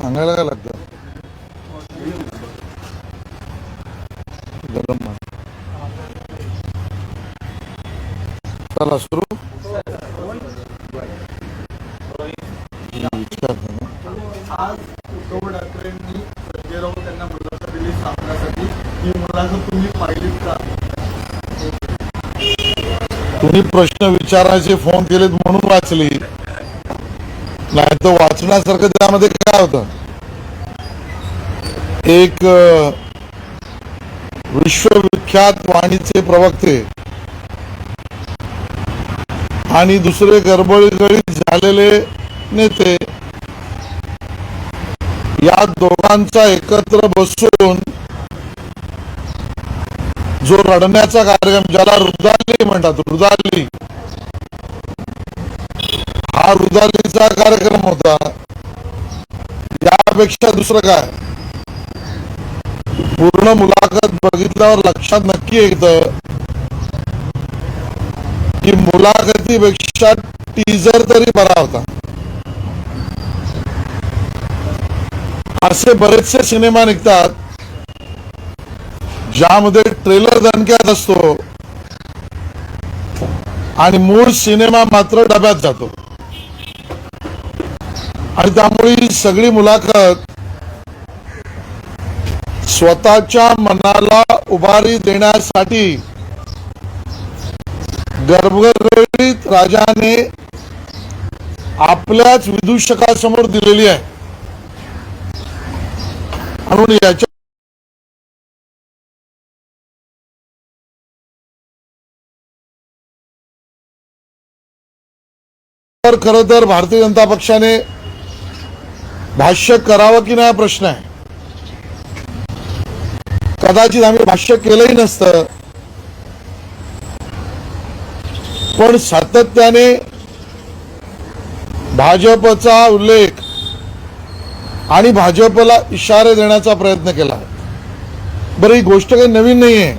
सांगायला काय लागतं गरम चला सुरू आज उद्धव ठाकरेंनी संजय राऊत यांना मुलाखत दिली सांगण्यासाठी ही मुलाखत तुम्ही पाहिलीत का? तुम्ही प्रश्न विचारायचे फोन केलेत म्हणून वाचली, नाही तर वाचण्यासारखं त्यामध्ये काय होतं? एक विश्वविख्यात वाणीचे प्रवक्ते आणि दुसरे गडबडीत झालेले नेते, या दोघांचा एकत्र बसून जो रडण्याचा कार्यक्रम, ज्याला रुदाली म्हणतात, रुदाली, हा रुदालीचा कार्यक्रम होता. यापेक्षा दुसरं काय? पूर्ण मुलाखत बघितल्यावर लक्षात नक्की येतं की मुलाखतीपेक्षा टीजर तरी बरा होता. असे बरेचसे सिनेमा निघतात ज्यामध्ये ट्रेलर दणक्यात असतो आणि मूळ सिनेमा मात्र डब्यात जातो. आणि त्यामुळे ही सगळी मुलाखत स्वतःच्या मनाला उभारी देण्यासाठी गर्भगडीत राजाने आपल्याच विदूषकासमोर दिलेली आहे. म्हणून याच्या खरं तर भारतीय जनता पक्षाने भाष्य करावं की नाही हा प्रश्न आहे. कदाचित आम्ही भाष्य केलंही नसतं, पण सातत्याने भाजपचा उल्लेख आणि भाजपला इशारे देण्याचा प्रयत्न केला. बरं, ही गोष्ट काही नवीन नाहीये.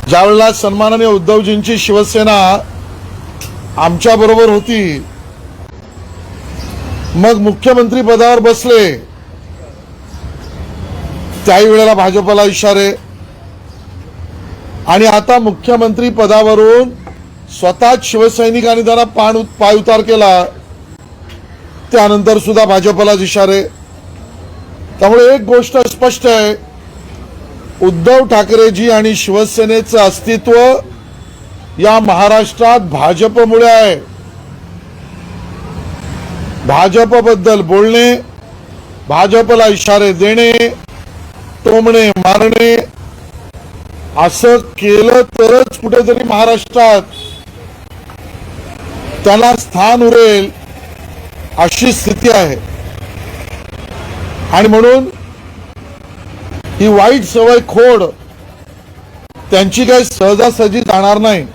ज्यावेळेला सन्माननीय उद्धवजींची शिवसेना आमच्या बरोबर होती, मग मुख्यमंत्री पदावर बसले, त्याही वेळेला भाजपला इशारे, आणि आता मुख्यमंत्री पदावरून स्वतःच शिवसैनिकांनी त्यांना पायउतार केला, त्यानंतर सुद्धा भाजपलाच इशारे. त्यामुळे एक गोष्ट स्पष्ट आहे, उद्धव ठाकरेजी आणि शिवसेनेचं अस्तित्व या महाराष्ट्रात भाजपमुळे आहे. भाजपबद्दल बोलणे, भाजपला इशारे देणे, टोमणे मारणे, असं केलं तरच कुठेतरी महाराष्ट्रात त्याला स्थान उरेल अशी स्थिती आहे. आणि म्हणून ही वाईट सवय खोड त्यांची काही सहजासहजी जाणार नाही.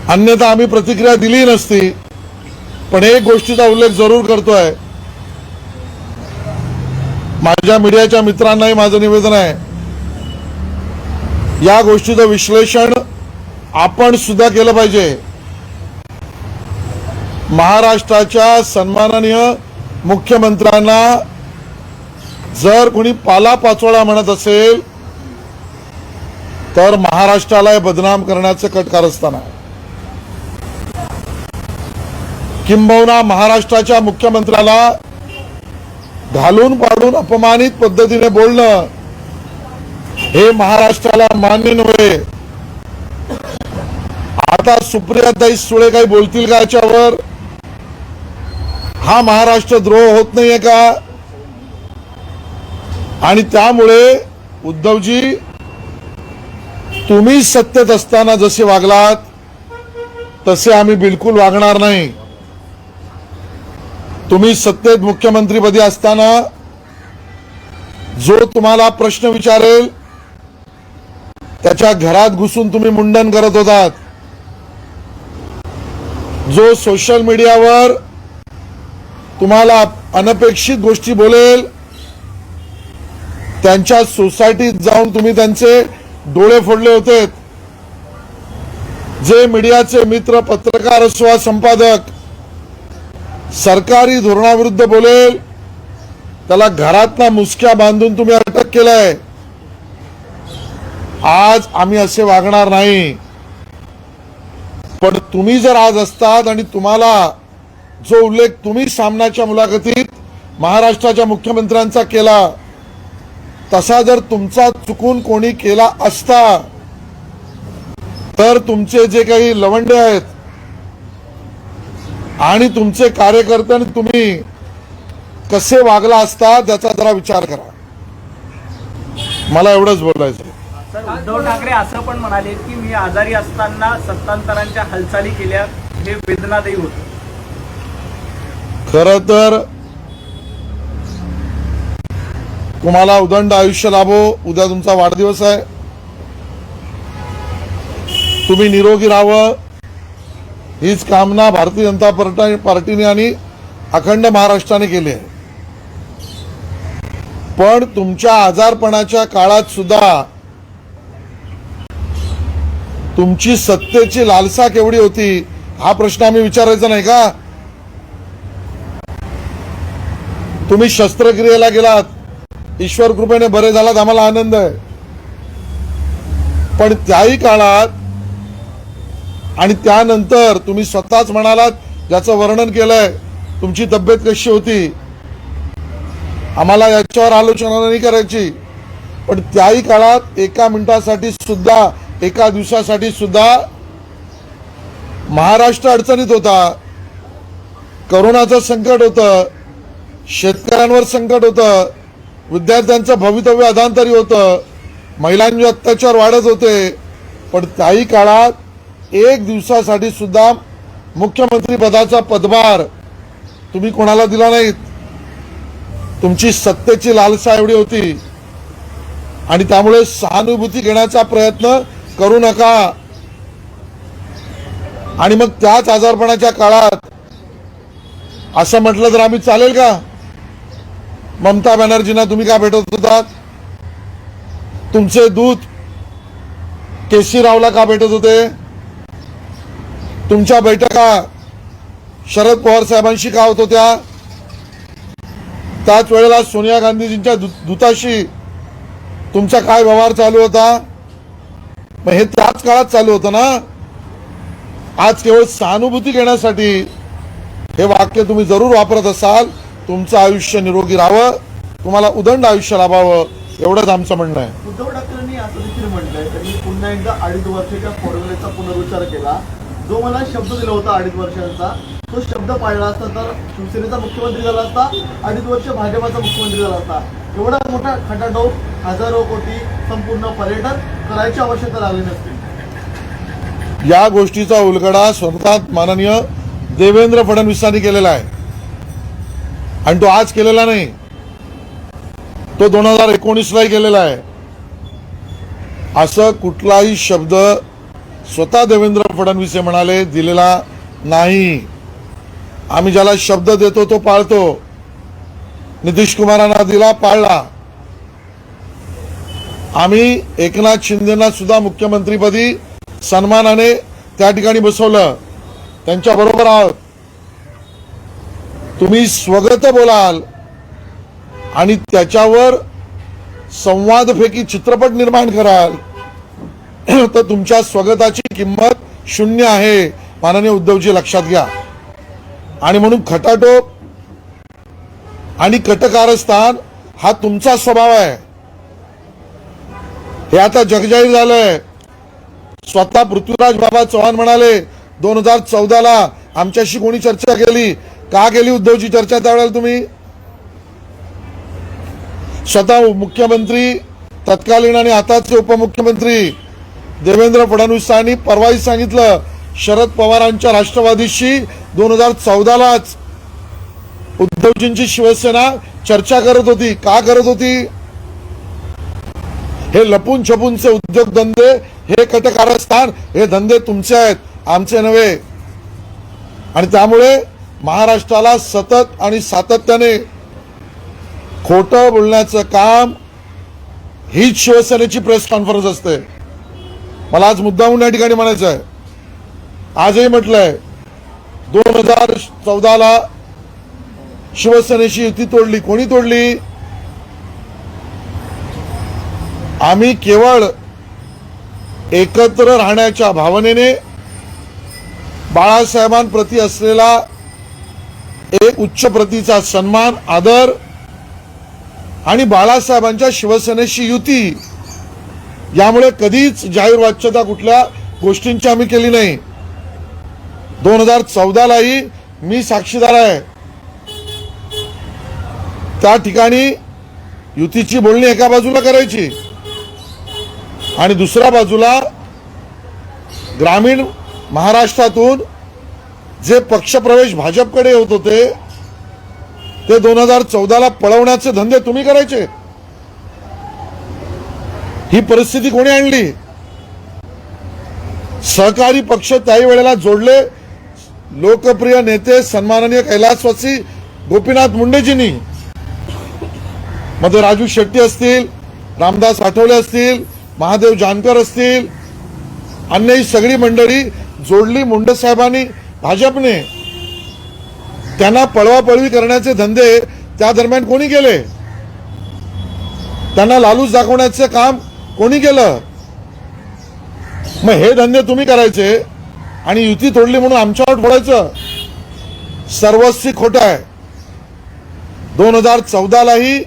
अन्यथा आम्ही प्रतिक्रिया दिली नसती. पण एक गोष्टीचा उल्लेख जरूर करतोय, माझ्या मीडियाच्या मित्रांनाही माझं निवेदन आहे, या गोष्टीचं विश्लेषण आपण सुद्धा केलं पाहिजे. महाराष्ट्राच्या सन्माननीय मुख्यमंत्र्यांना जर कोणी पालापाचोळा म्हणत असेल तर महाराष्ट्राला बदनाम करण्याचं कटकारस्थान आहे. किंबहुना महाराष्ट्राच्या मुख्यमंत्र्याला घालून पाडून अपमानित पद्धतीने बोलणं हे महाराष्ट्राला मान्य नव्हे. आता सुप्रियाताई सुळे काही बोलतील का याच्यावर? हा महाराष्ट्र द्रोह होत नाहीये का? आणि त्यामुळे उद्धवजी, तुम्ही सत्तेत असताना जसे वागलात तसे आम्ही बिलकुल वागणार नाही. तुम्ही सत्तेत मुख्यमंत्रीपदी असताना जो तुम्हाला प्रश्न विचारेल त्याच्या घरात घुसून तुम्ही मुंडन करत होतात. जो सोशल मीडियावर तुम्हाला अनपेक्षित गोष्टी बोलेल त्यांच्या सोसायटीत जाऊन तुम्ही त्यांचे डोळे फोडले होते. जे मीडियाचे मित्र, पत्रकार असो, संपादक, सरकारी धोरणाविरुद्ध बोलेल त्याला घरातला मुसक्या बांधून तुम्ही अटक केलाय. आज आम्ही असे वागणार नाही. पण तुम्ही जर आज असतात आणि तुम्हाला जो उल्लेख तुम्ही सामनाच्या मुलाखतीत महाराष्ट्राच्या मुख्यमंत्र्यांचा केला तसा जर तुमचा चुकून कोणी केला असता तर तुमचे जे काही लवंडे आहेत आणि तुमचे कार्यकर्ते आणि तुम्ही कसे वागला असता त्याचा जरा विचार करा. मला एवढंच बोलायचं. सर, उद्धव ठाकरे असं पण म्हणाले की मी आजारी असताना सत्तांतरांच्या हालचाली केल्या, हे वेदनादायी होतं. खरं तर तुम्हाला उदंड आयुष्य लाभो. उद्या तुमचा वाढदिवस आहे. तुम्ही निरोगी राहावं हीच कामना भारतीय जनता पार्टीने आणि अखंड महाराष्ट्राने केली आहे. पण तुमच्या आजारपणाच्या काळात सुद्धा तुमची सत्तेची लालसा केवढी होती हा प्रश्न आम्ही विचारायचा नाही का? तुम्ही शस्त्रक्रियेला गेलात, ईश्वर कृपेने बरे झालात, आम्हाला आनंद आहे. पण त्याही काळात आणि त्यानंतर तुम्ही स्वतःच म्हणालात, ज्याचं वर्णन केलंय, तुमची तब्येत कशी होती. आम्हाला याच्यावर आलोचना नाही करायची. पण त्याही काळात एका मिनिटासाठी सुद्धा, एका दिवसासाठी सुद्धा महाराष्ट्र अडचणीत होता. करोनाचं संकट होतं, शेतकऱ्यांवर संकट होतं, विद्यार्थ्यांचं भवितव्य अधांतरी होतं, महिलांचे अत्याचार वाढत होते. पण त्याही काळात एक दिवसासाठी सुद्धा मुख्यमंत्री पदाचा पदभार तुम्ही कोणाला दिला नाहीत. तुमची सत्तेची लालसा एवढी होती आणि त्यामुळे सहानुभूती घेण्याचा प्रयत्न करू नका. आणि मग त्याच आजारपणाच्या काळात असं म्हटलं तर आम्ही चालेल का? ममता बॅनर्जींना तुम्ही का भेटत होतात? तुमचे दूत केसी रावला का भेटत होते? तुमच्या बैठका शरद पवार साहेबांशी का होत होत्या? त्याच वेळेला सोनिया गांधीजींच्या दूताशी तुमचा काय व्यवहार चालू होता? मग हे त्याच काळात चालू होतं ना. आज केवळ सहानुभूती घेण्यासाठी हे वाक्य तुम्ही जरूर वापरत असाल. तुमचं आयुष्य निरोगी राहावं, तुम्हाला उदंड आयुष्य लाभावं, एवढंच आमचं म्हणणं आहे. उद्धव ठाकरेंनी असं देखील म्हटलंय, त्यांनी पुन्हा एकदा 2.5 वर्षाच्या फॉर्म्युलेचा पुनरुच्चार केला. जो मला शब्द दिला होता 2.5 वर्षांचा, तो शब्द पाळला असता तर शिवसेनेचा मुख्यमंत्री झाला असता, 2.5 वर्ष भाजपाचा मुख्यमंत्री झाला असता. एवढा मोठा खटाटोप, हजारो कोटी संपूर्ण पर्यटन करायची आवश्यकता लागली नसती. या गोष्टीचा उलगडा स्वतः माननीय देवेंद्र फडणवीसांनी केलेला आहे आणि तो आज केलेला नाही, तो 2019लाही केलेला आहे. असं कुठलाही शब्द स्वतः देवेंद्र फडणवीस हे म्हणाले दिलेला नाही. आम्ही ज्याला शब्द देतो तो पाळतो. नितीश कुमारांना दिला, पाळला. आम्ही एकनाथ शिंदेना सुद्धा मुख्यमंत्रीपदी सन्मानाने त्या ठिकाणी बसवलं, त्यांच्या बरोबर आहोत. तुम्ही स्वगत बोलाल आणि त्याच्यावर संवादफेकी चित्रपट निर्माण कराल तर तुमच्या स्वगताची किंमत 0 आहे, माननीय उद्धवजी लक्षात घ्या. आणि म्हणून खटाटोप आणि कटकारस्थान हा तुमचा स्वभाव आहे. हे आता जगजाहीर झालंय. स्वतः पृथ्वीराज बाबा चव्हाण म्हणाले 2014ला आमच्याशी कोणी चर्चा केली का? केली उद्धवची चर्चा त्यावेळेला तुम्ही? स्वतः मुख्यमंत्री तत्कालीन आणि आताचे उपमुख्यमंत्री देवेंद्र फडणवीसांनी परवाही सांगितलं शरद पवारांच्या राष्ट्रवादीशी 2014लाच उद्धवजींची शिवसेना चर्चा करत होती. का करत होती? हे लपून छपूनचे उद्योगधंदे, हे कटकारस्थान, हे धंदे तुमचे आहेत, आमचे नव्हे. आणि त्यामुळे महाराष्ट्राला सतत आणि सातत्याने खोटं बोलण्याचं काम हीच शिवसेनेची प्रेस कॉन्फरन्स असते. मला आज मुद्दामून या ठिकाणी म्हणायचं आहे, आजही म्हटलंय 2014ला शिवसेनेशी युती तोडली? कोणी तोडली? आम्ही केवळ एकत्र राहण्याच्या भावनेने बाळासाहेबांप्रती असलेला एक उच्च प्रतीचा सन्मान, आदर आणि बाळासाहेबांच्या शिवसेनेशी युती, यामुळे कधीच जाहीर वाच्यता कुठल्या गोष्टींची आम्ही केली नाही. 2014लाही मी साक्षीदार आहे. त्या ठिकाणी युतीची बोलणी एका बाजूला करायची आणि दुसऱ्या बाजूला ग्रामीण महाराष्ट्रातून जे पक्षप्रवेश भाजपकडे होत होते ते 2014ला पळवण्याचे धंदे तुम्ही करायचे. ही परिस्थिती कोणी आणली? सहकारी पक्ष त्याही वेळेला जोडले लोकप्रिय नेते सन्माननीय कैलासवासी गोपीनाथ मुंडेजींनी. मध्ये राजू शेट्टी असतील, रामदास आठवले असतील, महादेव जानकर असतील, अन्य ही सगळी मंडळी जोडली मुंडे साहेबांनी भाजपने. त्यांना पळवापळवी करण्याचे धंदे त्या दरम्यान कोणी केले? त्यांना लालूच दाखवण्याचे काम कोणी केलं? मग हे धंदे तुम्ही करायचे आणि युती तोडली म्हणून आमच्यावर फोडायचं? सर्वस्वी खोटं आहे. 2014लाही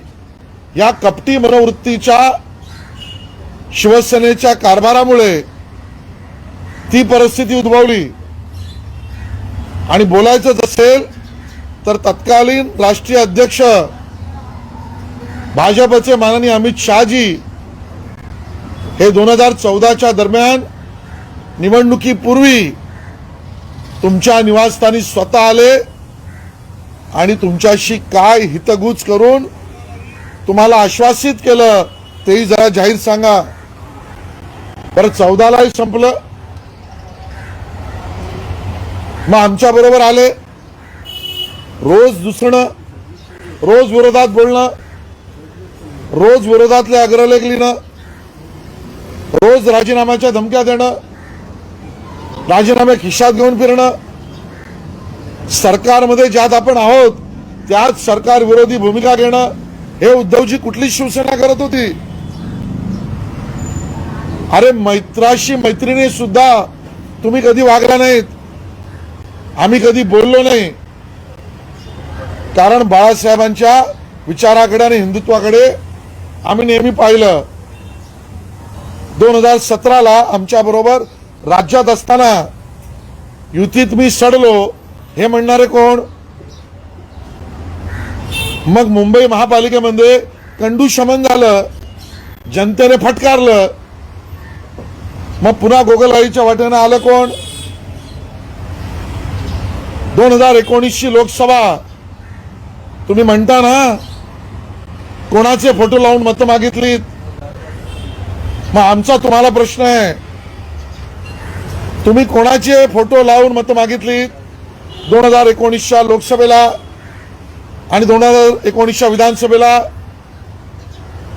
या कपटी मनोवृत्तीच्या शिवसेनेच्या कारभारामुळे ती परिस्थिती उद्भवली. आणि बोलायचंच असेल तर तत्कालीन राष्ट्रीय अध्यक्ष भाजपचे माननीय अमित शहाजी हे 2014च्या दरम्यान निवडणुकीपूर्वी तुमच्या निवासस्थानी स्वतः आले आणि तुमच्याशी काय हितगुज करून तुम्हाला आश्वासित केलं तेही जरा जाहीर सांगा. बरं, 14लाही संपलं. मग आमच्या बरोबर आले, रोज दुसणं, रोज विरोधात बोलणं, रोज विरोधातले अग्रलेख लिहिणं, रोज राजीनाम्याच्या धमक्या देणं, राजीनामे खिशात घेऊन फिरणं, सरकारमध्ये ज्यात आपण आहोत त्यात सरकार विरोधी भूमिका घेणं, हे उद्धवजी कुठली शिवसेना करत होती? अरे मैत्राशी मैत्रिणी सुद्धा तुम्ही कधी वागला नाहीत. आम्ही कधी बोललो नाही, कारण बाळासाहेबांच्या विचाराकडे आणि हिंदुत्वाकडे आम्ही नेहमी पाहिलं. 2017ला आमच्या बरोबर राज्यात असताना युतीत मी सडलो हे म्हणणारे कोण? मग मुंबई महापालिकेमध्ये कंडूशमन झालं, जनतेने फटकारलं, मग पुन्हा गोगलगाईच्या वाटेनं आलं कोण? 2019ची लोकसभा. तुम्ही म्हणता ना कोणाचे फोटो लावून मतं मागितलीत? मग आमचा तुम्हाला प्रश्न आहे, तुम्ही कोणाचे फोटो लावून मतं मागितलीत 2019च्या लोकसभेला आणि 2019च्या विधानसभेला?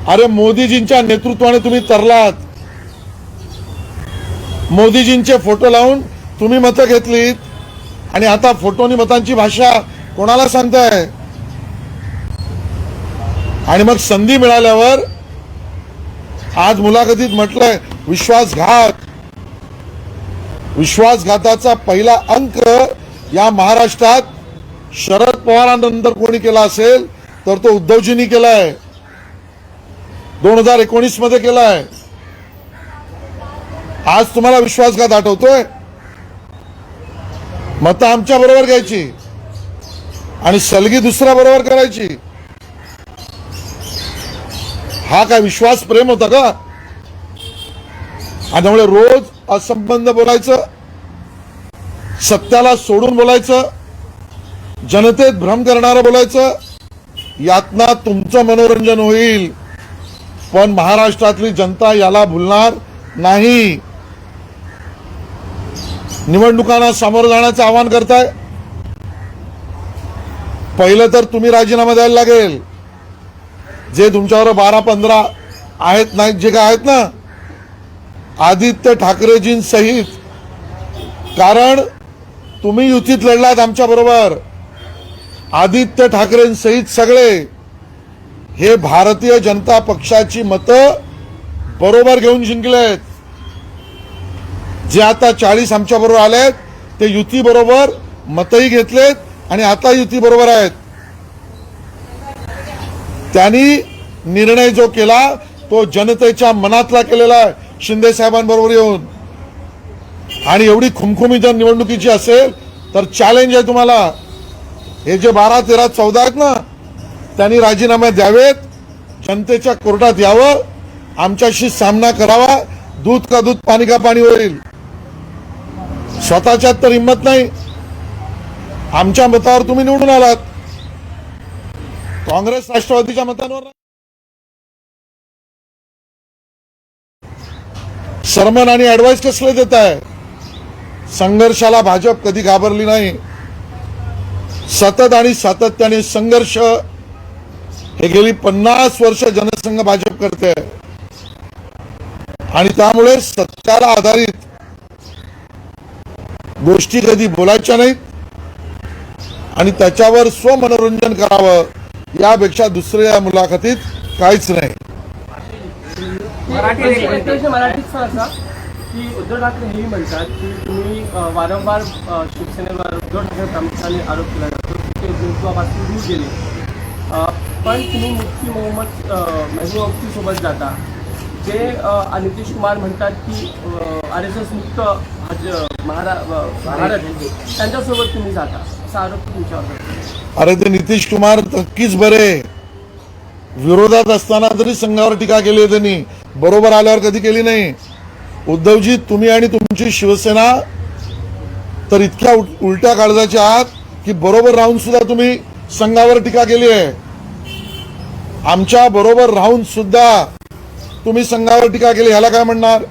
अरे मोदीजींच्या नेतृत्वाने तुम्ही तरलात. मोदीजींचे फोटो लावून तुम्ही मतं घेतलीत आणि आता फोटोनी मतांची भाषा कोणाला सांगताय? आणि मग संधी मिळाल्यावर आज मुलाखतीत म्हटलंय विश्वासघात. विश्वासघाताचा पहिला अंक या महाराष्ट्रात शरद पवारांनंतर कोणी केला असेल तर तो उद्धवजींनी केलाय. 2019 मध्ये केलाय. आज तुम्हाला विश्वासघात आठवतोय? मतं आमच्या बरोबर घ्यायची आणि सलगी दुसऱ्या बरोबर करायची. हा काय विश्वास प्रेम होता का? आणि त्यामुळे रोज असंबंध बोलायचं, सत्याला सोडून बोलायचं, जनतेत भ्रम करणारं बोलायचं, यातना तुमचं मनोरंजन होईल पण महाराष्ट्रातली जनता याला भुलणार नाही. निवडणुकांना सामोरं जाण्याचं आवाहन करताय. पहिलं तर तुम्ही राजीनामा द्यायला लागेल. जे तुमच्यावर 12-15 आहेत नाहीत, जे काय आहेत ना, आदित्य ठाकरेजींसहित. कारण तुम्ही युतीत लढलात आमच्या बरोबर. आदित्य ठाकरेंसहित सगळे हे भारतीय जनता पक्षाची मतं बरोबर घेऊन जिंकलेत. जे आता 40 आमच्या बरोबर आलेत ते युती बरोबर मतही घेतलेत आणि आता युती बरोबर आहेत. त्यांनी निर्णय जो केला तो जनतेच्या मनातला केलेला आहे शिंदे साहेबांबरोबर येऊन. आणि एवढी खुमखुमी जर निवडणुकीची असेल तर चॅलेंज आहे तुम्हाला. हे जे 12, 13, 14 आहेत ना त्यांनी राजीनामे द्यावेत, जनतेच्या कोर्टात यावं, आमच्याशी सामना करावा. दूध का दूध पाणी का पाणी होईल. स्वतःच्यात तर हिंमत नाही. आमच्या मतावर तुम्ही निवडून आलात, काँग्रेस राष्ट्रवादीच्या मतांवर सरमन आणि ऍडवाइस कसले देत आहे. संघर्षाला भाजप कधी घाबरली नाही. सतत आणि सातत्याने संघर्ष हे गेली 50 वर्ष जनसंघ भाजप करते आणि त्यामुळे सत्याला आधारित गोष्टी कधी बोलायच्या नाहीत आणि त्याच्यावर स्वमनोरंजन करावं यापेक्षा दुसऱ्या मुलाखतीत काहीच नाही. मराठीत असा की उद्धव ठाकरे हेही म्हणतात की तुम्ही वारंवार शिवसेनेवर उद्धव ठाकरे प्रामुख्याने आरोप केला जातो की ते हिंदुत्वापासून दूर गेले, पण तुम्ही मुफ्ती मोहम्मद महबूब मुफ्ती सोबत जाता. जे नितीश कुमार म्हणतात की RSS मुक्त भारत त्यांच्यासोबत तुम्ही जाता, असा आरोप तुमच्यावर. अरे ते नितीश कुमार नक्कीच बरे. विरोधात असताना तरी संघावर टीका केली आहे त्यांनी, बरोबर आल्यावर कधी केली नाही. उद्धवजी तुम्ही आणि तुमची शिवसेना तर इतक्या उलट्या काळजाच्या आहात की बरोबर राहून सुद्धा तुम्ही संघावर टीका केली आहे. आमच्या बरोबर राहून सुद्धा तुम्ही संघावर टीका केली, ह्याला काय म्हणणार.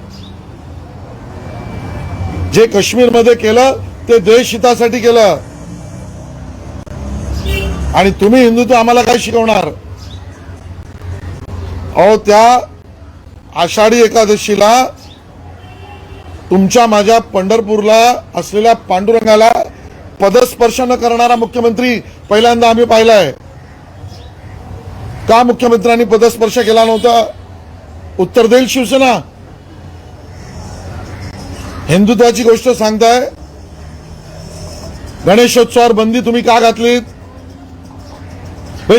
जे काश्मीरमध्ये केलं ते देश हितासाठी केलं आणि तुम्ही हिंदुत्व आम्हाला काय शिकवणार. अहो त्या आषाढी एकादशीला तुमच्या माझ्या पंढरपूरला असलेल्या पांडुरंगाला पदस्पर्श न करणारा मुख्यमंत्री पहिल्यांदा आम्ही पाहिलाय. का मुख्यमंत्र्यांनी पदस्पर्श केला नव्हता. उत्तर देईल शिवसेना. हिंदुत्वाची गोष्ट सांगताय, गणेशोत्सवावर बंदी तुम्ही का घातलीत.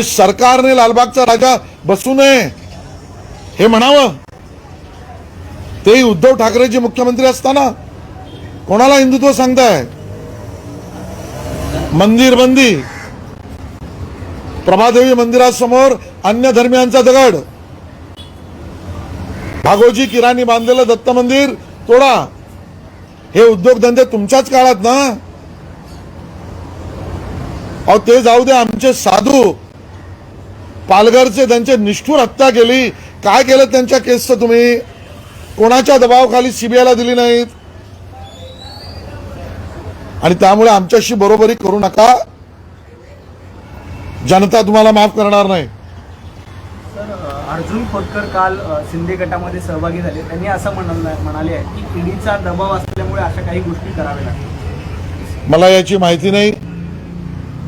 सरकारने लालबागचा राजा बसू नये हे म्हणावं. तेही उद्धव ठाकरेजी मुख्यमंत्री असताना कोणाला हिंदुत्व सांगताय. मंदिर बंदी, प्रभादेवी मंदिरासमोर अन्य धर्मियांचा दगड, भागोजी किराणी बांधलेलं दत्त मंदिर तोडा. हे उद्योगधंदे तुमच्याच काळात ना. अहो ते जाऊ दे. आमचे साधू पालघरचे त्यांचे निष्ठुर हत्या केली. काय केलं त्यांच्या केसचं तुम्ही. कोणाच्या दबावाखाली सीबीआयला दिली नाहीत. आणि त्यामुळे आमच्याशी बरोबरी करू नका. जनता तुम्हाला माफ करणार नाही. सर, अर्जुन खोतकर काल शिंदे गटामध्ये सहभागी झाले. त्यांनी असं म्हणाले आहे की ईडीचा दबाव असल्यामुळे अशा काही गोष्टी कराव्या लागतात. मला याची माहिती नाही,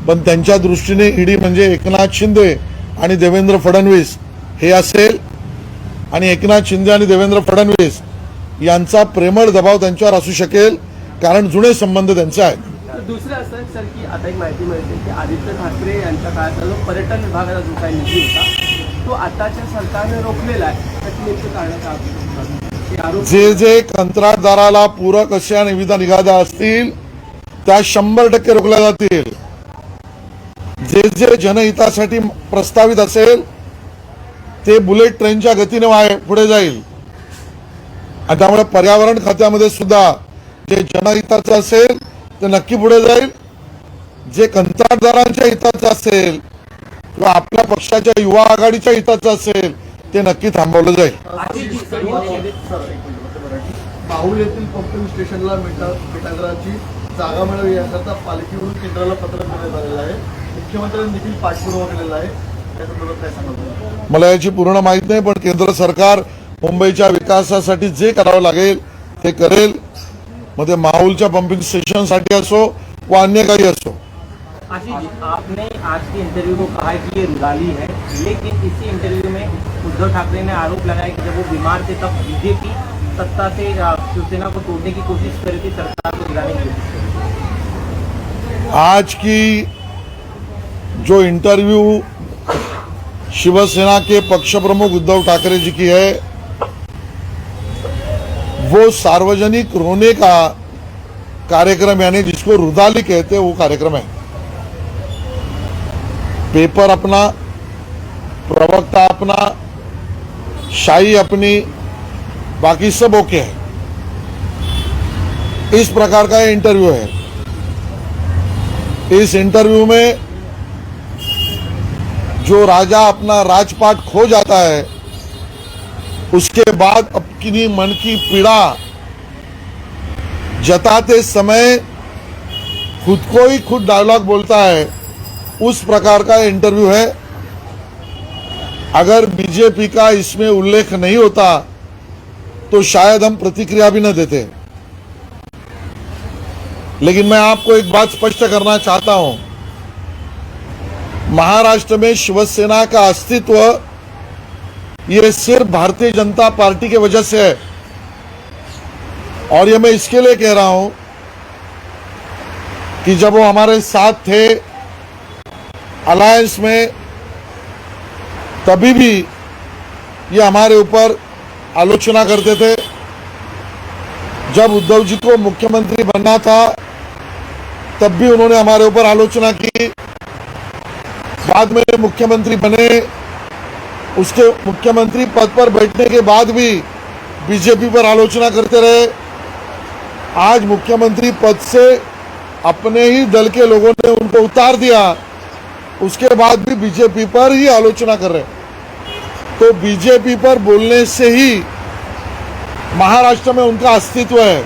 पण त्यांच्या दृष्टीने ईडी म्हणजे एकनाथ शिंदे आणि देवेंद्र फडणवीस हे असेल आणि एकनाथ शिंदे आणि देवेंद्र फडणवीस यांचा प्रेमळ दबाव त्यांच्यावर असू शकेल, कारण जुने संबंध त्यांचे आहेत. दुसरं असं सर की आता एक माहिती मिळते की आदित्य ठाकरे यांच्या काळातला जो पर्यटन विभागाचा जो काही निधी होता तो आताच्या सरकारने रोखलेला आहे. त्याची नेमकी कारणं काय. जे जे कंत्राटदाराला पूरक अशा निविदा निघाल्या असतील त्या 100% रोखल्या जातील. जे जे जनहितासाठी प्रस्तावित असेल ते बुलेट ट्रेनच्या गतीने पुढे जाईल. आणि त्यामुळे पर्यावरण खात्यामध्ये सुद्धा जे जनहिताचं असेल ते नक्की पुढे जाईल. जे कंत्राटदारांच्या हिताचं असेल किंवा आपल्या पक्षाच्या युवा आघाडीच्या हिताचं असेल ते नक्की थांबवलं जाईल. माहुल येथील पंपिंग स्टेशनला मिठागराची जागा मिळावी याकरता पालिकेकडून केंद्राला पत्र देण्यात आलेलं आहे. मुख्यमंत्र्यांनी देखील पाठपुरावा केलेला आहे. त्यासंदर्भात काय सांगतो. मला याची पूर्ण माहिती नाही, पण केंद्र सरकार मुंबईच्या विकासासाठी जे करावं लागेल ते करेल. मग ते माहुलच्या पंपिंग स्टेशनसाठी असो वा अन्य काही असो. आशीष जी, आपने आज के इंटरव्यू को कहा है कि ये रुदाली है, लेकिन इसी इंटरव्यू में उद्धव ठाकरे ने आरोप लगाया कि जब वो बीमार थे तब बीजेपी सत्ता से शिवसेना को तोड़ने की कोशिश कर रही थी, सरकार को गिराने की कोशिश कर रही थी। आज की जो इंटरव्यू शिवसेना के पक्ष प्रमुख उद्धव ठाकरे जी की है, वो सार्वजनिक रोने का कार्यक्रम, यानी जिसको रुदाली कहते हैं, वो कार्यक्रम है। पेपर अपना, प्रवक्ता अपना, शाही अपनी, बाकी सब ओके है। इस प्रकार का ये इंटरव्यू है। इस इंटरव्यू में जो राजा अपना राजपाट खो जाता है, उसके बाद अपनी मन की पीड़ा जताते समय खुद को ही खुद डायलॉग बोलता है, उस प्रकार का इंटरव्यू है। अगर बीजेपी का इसमें उल्लेख नहीं होता तो शायद हम प्रतिक्रिया भी न देते। लेकिन मैं आपको एक बात स्पष्ट करना चाहता हूं, महाराष्ट्र में शिवसेना का अस्तित्व ये सिर्फ भारतीय जनता पार्टी के वजह से है। और ये मैं इसके लिए कह रहा हूं कि जब वो हमारे साथ थे अलायंस में, तभी भी ये हमारे ऊपर आलोचना करते थे। जब उद्धव जी को मुख्यमंत्री बनना था तब भी उन्होंने हमारे ऊपर आलोचना की। बाद में मुख्यमंत्री बने, उसके मुख्यमंत्री पद पर बैठने के बाद भी बीजेपी पर आलोचना करते रहे। आज मुख्यमंत्री पद से अपने ही दल के लोगों ने उनको उतार दिया, उसके बाद भी बीजेपी पर ही आलोचना कर रहे। तो बीजेपी पर बोलने से ही महाराष्ट्र में उनका अस्तित्व है,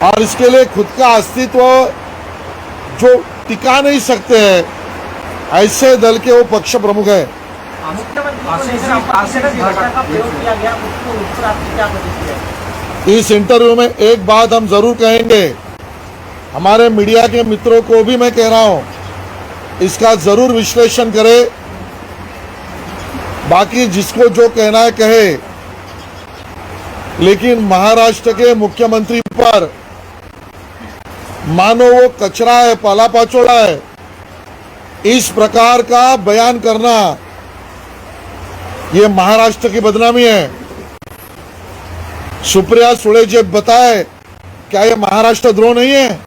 और इसके लिए खुद का अस्तित्व जो टिका नहीं सकते हैं, ऐसे दल के वो पक्ष प्रमुख है। इस इंटरव्यू में एक बात हम जरूर कहेंगे, हमारे मीडिया के मित्रों को भी मैं कह रहा हूं, इसका जरूर विश्लेषण करें। बाकी जिसको जो कहना है कहे, लेकिन महाराष्ट्र के मुख्यमंत्री पर मानो वो कचरा है, पाला पाचोड़ा है, इस प्रकार का बयान करना ये महाराष्ट्र की बदनामी है। सुप्रिया सुळे जी बताए, क्या ये महाराष्ट्र द्रोह नहीं है?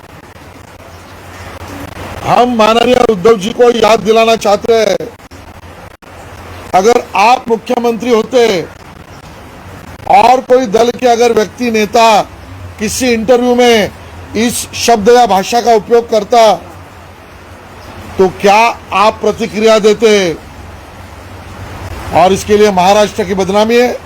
हम माननीय उद्धव जी को याद दिलाना चाहते हैं, अगर आप मुख्यमंत्री होते और कोई दल के अगर व्यक्ति नेता किसी इंटरव्यू में इस शब्द या भाषा का उपयोग करता तो क्या आप प्रतिक्रिया देते? और इसके लिए महाराष्ट्र की बदनामी है,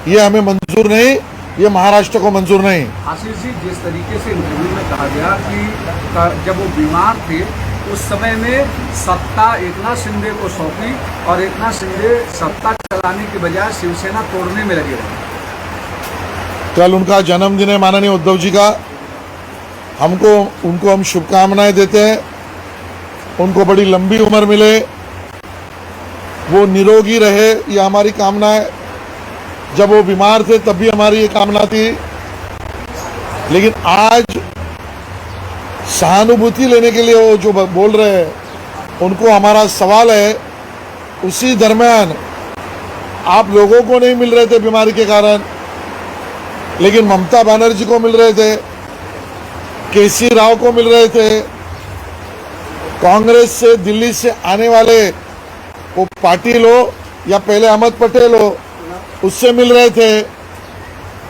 ये हमें मंजूर नहीं, ये महाराष्ट्र को मंजूर नहीं। आशीष जी, जिस तरीके से इंटरव्यू में कहा गया कि जब वो बीमार थे उस समय में सत्ता एकनाथ शिंदे को सौंपी और एकनाथ शिंदे सत्ता चलाने के बजाय शिवसेना तोड़ने में लगे रहे। कल उनका जन्मदिन है माननीय उद्धव जी का, उनको हम शुभकामनाएं देते हैं। उनको बड़ी लंबी उम्र मिले, वो निरोगी रहे, ये हमारी कामना है। जब वो बीमार थे तब भी हमारी ये कामना थी। लेकिन आज सहानुभूति लेने के लिए वो जो बोल रहे हैं, उनको हमारा सवाल है, उसी दरमियान आप लोगों को नहीं मिल रहे थे बीमारी के कारण, लेकिन ममता बनर्जी को मिल रहे थे, केसी राव को मिल रहे थे, कांग्रेस से दिल्ली से आने वाले वो पाटिल हो या पहले अहमद पटेल हो, उससे मिल रहे थे,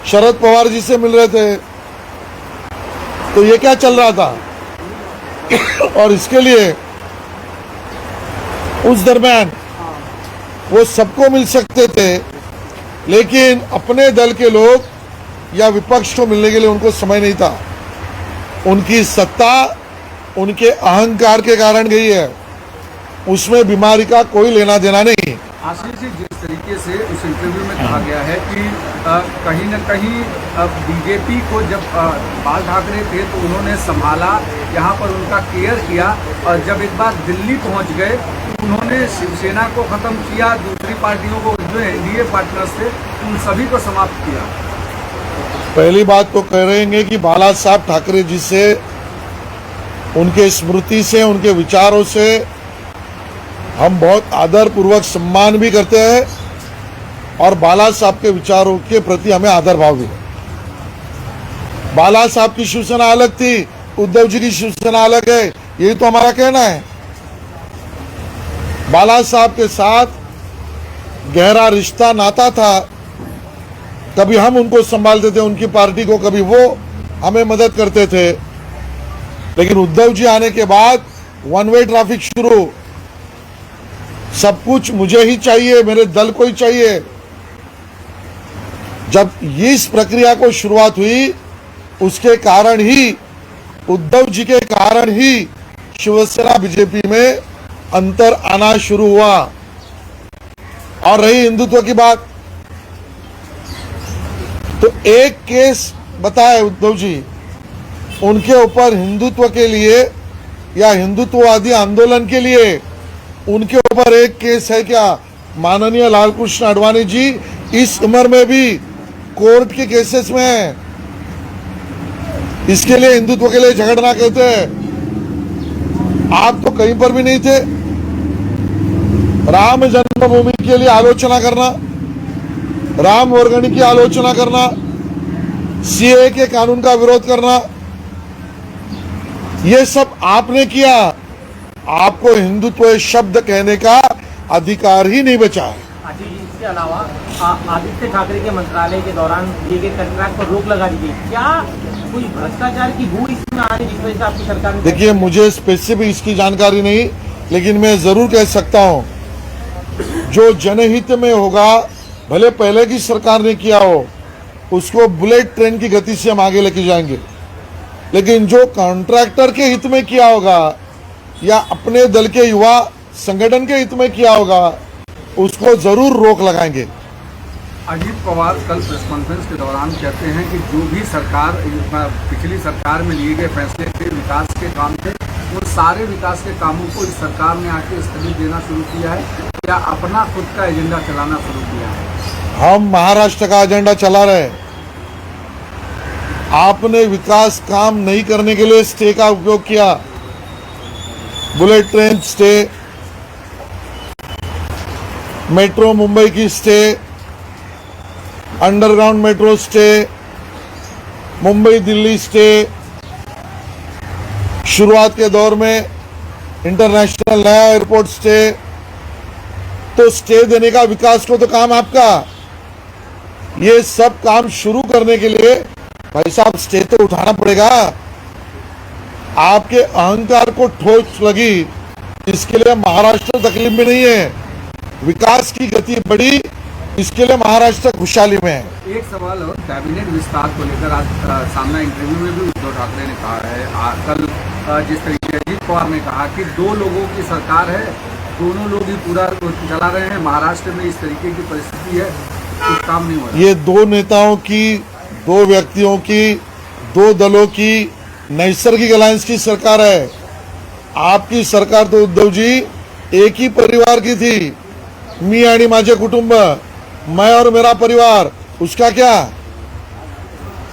शरद पवार जी से मिल रहे थे। तो ये क्या चल रहा था? और इसके लिए उस दरमियान वो सबको मिल सकते थे, लेकिन अपने दल के लोग या विपक्ष को मिलने के लिए उनको समय नहीं था। उनकी सत्ता उनके अहंकार के कारण गई है, उसमें बीमारी का कोई लेना देना नहीं। आशीष जी, जिस तरीके तरीके से उस इंटरव्यू में कहा गया है कि कहीं न कहीं बीजेपी को जब बाल ठाकरे थे तो उन्होंने संभाला, यहाँ पर उनका केयर किया, और जब एक बार दिल्ली पहुँच गए तो उन्होंने शिवसेना को ख़त्म किया, दूसरी पार्टियों को जो एनडीए पार्टनर्स थे उन सभी को समाप्त किया। पहली बात तो कह रहेंगे कि बाला साहब ठाकरे जी से, उनके स्मृति से, उनके विचारों से हम बहुत आदर पूर्वक सम्मान भी करते हैं और बाला साहब के विचारों के प्रति हमें आदर भाव भी है। बाला साहब की शिवसेना अलग थी, उद्धव जी की शिवसेना अलग है, यही तो हमारा कहना है। बाला साहब के साथ गहरा रिश्ता नाता था, कभी हम उनको संभालते थे उनकी पार्टी को, कभी वो हमें मदद करते थे। लेकिन उद्धव जी आने के बाद वन वे ट्रैफिक शुरू, सब कुछ मुझे ही चाहिए, मेरे दल को ही चाहिए। जब इस प्रक्रिया को शुरुआत हुई, उसके कारण ही, उद्धव जी के कारण ही शिवसेना बीजेपी में अंतर आना शुरू हुआ। और रही हिंदुत्व की बात, तो एक केस बताए उद्धव जी, उनके ऊपर हिंदुत्व के लिए या हिंदुत्ववादी आंदोलन के लिए उनके ऊपर एक केस है क्या? माननीय लालकृष्ण आडवाणी जी इस उम्र में भी कोर्ट के केसेस में हैं। इसके लिए, हिंदुत्व के लिए झगड़ना कहते हैं। आप तो कहीं पर भी नहीं थे। राम जन्मभूमि के लिए आलोचना करना, राम वर्गणी की आलोचना करना, सीए के कानून का विरोध करना, ये सब आपने किया। आपको हिंदुत्व शब्द कहने का अधिकार ही नहीं बचा। आशीष जी, इसके अलावा आदित्य ठाकरे के मंत्रालय के दौरान दिए गए कंट्रैक्ट पर रोक लगा दी गई, क्या कोई भ्रष्टाचार की बू इसमें आ रही जिस वजह से आपकी सरकार ने? देखिए, मुझे स्पेसिफिक इसकी जानकारी नहीं, लेकिन मैं जरूर कह सकता हूं, जो जनहित में होगा, भले पहले की सरकार ने किया हो, उसको बुलेट ट्रेन की गति से हम आगे लेके जाएंगे। लेकिन जो कॉन्ट्रैक्टर के हित में किया होगा या अपने दल के युवा संगठन के हित में किया होगा, उसको जरूर रोक लगाएंगे। अजीत पवार कल प्रेस कॉन्फ्रेंस के दौरान कहते हैं कि जो भी सरकार, पिछली सरकार में लिए गए फैसले थे, विकास के काम थे, उन सारे विकास के कामों को इस सरकार ने आके स्थगित देना शुरू किया है या अपना खुद का एजेंडा चलाना शुरू किया है। हम महाराष्ट्र का एजेंडा चला रहे हैं। आपने विकास काम नहीं करने के लिए स्टे का उपयोग किया, bullet train stay, metro Mumbai की stay, underground metro stay, Mumbai Delhi stay, शुरुआत के दौर में इंटरनेशनल नया एयरपोर्ट स्टे। तो स्टे देने का विकास को तो काम आपका। ये सब काम शुरू करने के लिए भाई साहब स्टे तो उठाना पड़ेगा। आपके अहंकार को ठोस लगी, इसके लिए महाराष्ट्र तकलीफ में नहीं है। विकास की गति बढ़ी, इसके लिए महाराष्ट्र खुशहाली में है। एक सवाल और, कैबिनेट विस्तार को लेकर आज सामना इंटरव्यू में भी उद्धव ठाकरे ने कहा है, कल जिस तरीके अजीत पवार ने कहा कि 2 लोगों की सरकार है, दोनों लोग ही पूरा चला रहे हैं, महाराष्ट्र में इस तरीके की परिस्थिति है, कुछ काम नहीं हो रहा। ये 2 नेताओं की, 2 व्यक्तियों की, 2 दलों की नैसर्गिक अलायंस की सरकार है। आपकी सरकार तो उद्धव जी एक ही परिवार की थी, मी आणि माझे कुटुंब, मैं और मेरा परिवार, उसका क्या?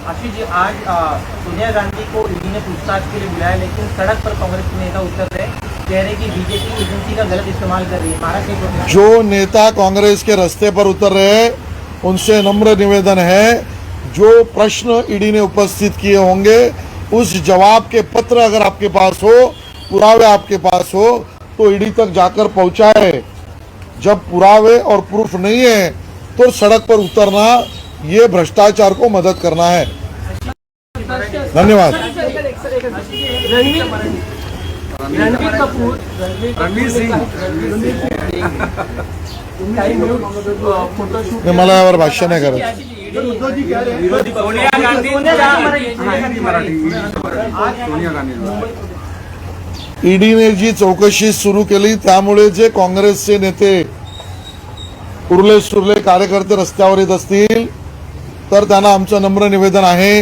आशीष जी, आज सोनिया गांधी को ईडी ने पूछताछ के लिए बुलाया, लेकिन सड़क पर कांग्रेस के नेता उतर रहे, कह रहे कि बीजेपी एजेंसी का गलत इस्तेमाल कर रही है। महाराष्ट्र के जो नेता कांग्रेस के रास्ते पर उतर रहे हैं, उनसे नम्र निवेदन है, जो प्रश्न ईडी ने उपस्थित किए होंगे, उस जवाब के पत्र अगर आपके पास हो, पुरावे आपके पास हो, तो ईडी तक जाकर पहुंचाए। जब पुरावे और प्रूफ नहीं है तो सड़क पर उतरना ये भ्रष्टाचार को मदद करना है। धन्यवाद। रणवीर कपूर, रणवीर सिंह फोटोशूट नाही, मला यावर भाष्य नाही करत। उद्धव जी कह रहे हैं सोनिया गांधी ईडीने जी चौकशी सुरू केली, त्यामुळे जे काँग्रेसचे नेते उरले सुरले कार्यकर्ते रस्त्यावर येत असतील तर त्यांना आमचं नम्र निवेदन आहे,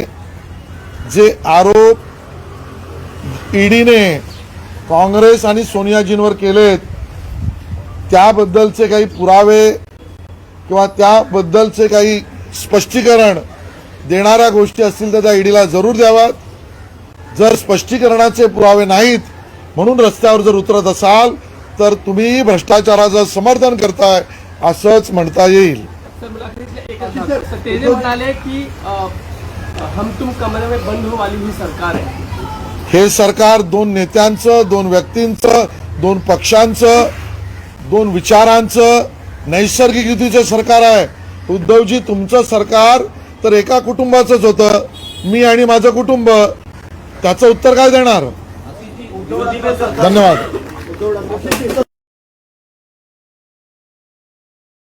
जे आरोप ईडीने काँग्रेस आणि सोनियाजींवर केलेत त्याबद्दलचे काही पुरावे किंवा त्याबद्दलचे काही स्पष्टीकरण देणाऱ्या गोष्टी असतील तर त्या ईडीला जरूर द्याव्यात. जर स्पष्टीकरणाचे पुरावे नाहीत म्हणून रस्त्यावर जर उतरत असाल तर तुम्ही भ्रष्टाचाराचं समर्थन करताय असंच म्हणता येईल. सर मुलाखतीतले एकच भाग. सर ते जे म्हणाले की हम तुम कमरे में बंद हो वाली ही सरकार आहे. हे सरकार दोन नेत्यांचं, दोन व्यक्तींचं, दोन पक्षांचं, दोन विचारांचं नैसर्गिक युतीचं सरकार आहे. उद्धवजी, तुमचं सरकार तर एका कुटुंबाचंच होतं, मी आणि माझं कुटुंब. त्याचं उत्तर काय देणार? धन्यवाद.